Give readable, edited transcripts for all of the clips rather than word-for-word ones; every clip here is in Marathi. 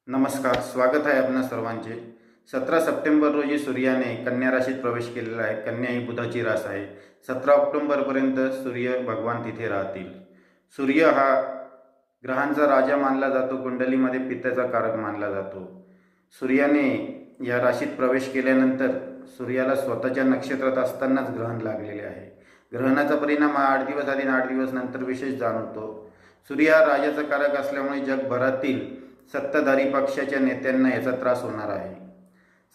नमस्कार, स्वागत आहे आपणा सर्वांचे। 17 सप्टेंबर रोजी सूर्याने कन्या राशीत प्रवेश केलेला आहे। कन्या ही बुधाची रास आहे। 17 ऑक्टोबरपर्यंत सूर्य भगवान तिथे राहतील। सूर्य हा ग्रहांचा राजा मानला जातो, कुंडलीमध्ये पित्याचा कारक मानला जातो। सूर्याने या राशीत प्रवेश केल्यानंतर सूर्याला स्वतःच्या नक्षत्रात असतानाच ग्रहण लागलेले आहे। ग्रहणाचा परिणाम 8 दिवस आधी 8 दिवस नंतर विशेष जाणवतो। सूर्य हा राजाचा कारक असल्यामुळे जगभरातील सत्ताधारी पक्षाच्या नेत्यांना याचा त्रास होणार आहे।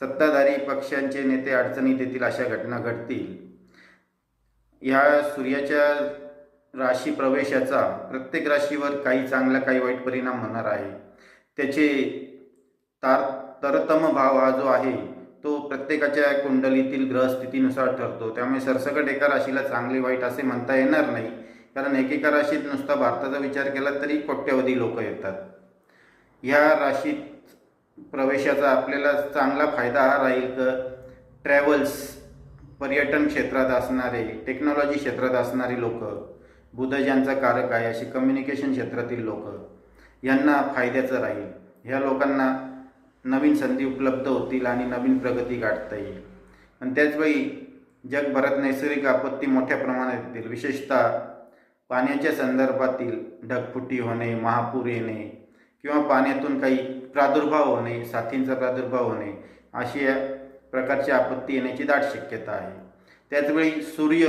सत्ताधारी पक्षांचे नेते अडचणीत येतील, अशा घटना घडतील। ह्या सूर्याच्या राशी प्रवेशाचा प्रत्येक राशीवर काही चांगला काही वाईट परिणाम होणार आहे। त्याचे तरतम भाव हा जो आहे तो प्रत्येकाच्या कुंडलीतील ग्रहस्थितीनुसार ठरतो। त्यामुळे सरसकट एका राशीला चांगले वाईट असे म्हणता येणार नाही, कारण एकेका राशीत नुसता भारताचा विचार केला तरी कोट्यवधी लोक येतात। या राशीत प्रवेशाचा आपल्याला चांगला फायदा हा राहील तर ट्रॅव्हल्स, पर्यटन क्षेत्रात असणारे, टेक्नॉलॉजी क्षेत्रात असणारी लोक, बुध ज्यांचा कारक आहे अशी कम्युनिकेशन क्षेत्रातील लोक, यांना फायद्याचं राहील। ह्या लोकांना नवीन संधी उपलब्ध होतील आणि नवीन प्रगती गाठता येईल। आणि त्याचवेळी जगभरात नैसर्गिक आपत्ती मोठ्या प्रमाणात येतील। विशेषतः पाण्याच्या संदर्भातील ढगफुटी होणे, महापूर येणे किंवा पाण्यातून काही प्रादुर्भाव होणे, साथींचा प्रादुर्भाव होणे, अशी प्रकारची आपत्ती येण्याची दाट शक्यता आहे। त्याचवेळी सूर्य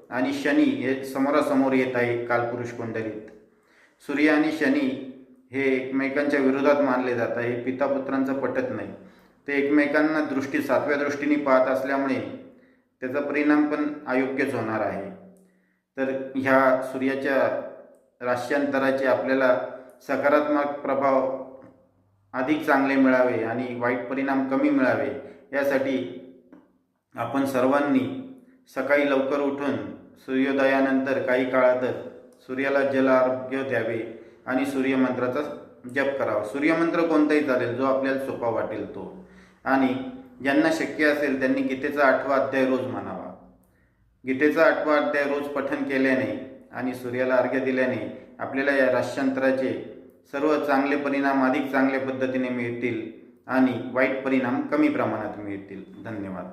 आणि शनी हे समोरासमोर येत आहे कालपुरुष कुंडलीत। सूर्य आणि शनी हे एकमेकांच्या विरोधात मानले जातात। हे पितापुत्रांचं पटत नाही। ते एकमेकांना सातव्या दृष्टीने पाहत असल्यामुळे त्याचा परिणाम पण अयोग्यच होणार आहे। तर ह्या सूर्याच्या राश्यांतराचे आपल्याला सकारात्मक प्रभाव अधिक चांगले मिळावे आणि वाईट परिणाम कमी मिळावे, यासाठी आपण सर्वांनी सकाळी लवकर उठून सूर्योदयानंतर काही काळातच सूर्याला जल अर्घ्य द्यावे आणि सूर्यमंत्राचा जप करावा। सूर्यमंत्र कोणताही चालेल, जो आपल्याला सोपा वाटेल तो। आणि ज्यांना शक्य असेल त्यांनी गीतेचा 8वा अध्याय रोज म्हणावा। गीतेचा 8वा अध्याय रोज पठण केल्याने आणि सूर्याला अर्घ्य दिल्याने आपल्याला या राश्यांतराचे सर्व चांगले परिणाम अधिक चांगल्या पद्धतीने मिळतील आणि वाईट परिणाम कमी प्रमाणात मिळतील। धन्यवाद।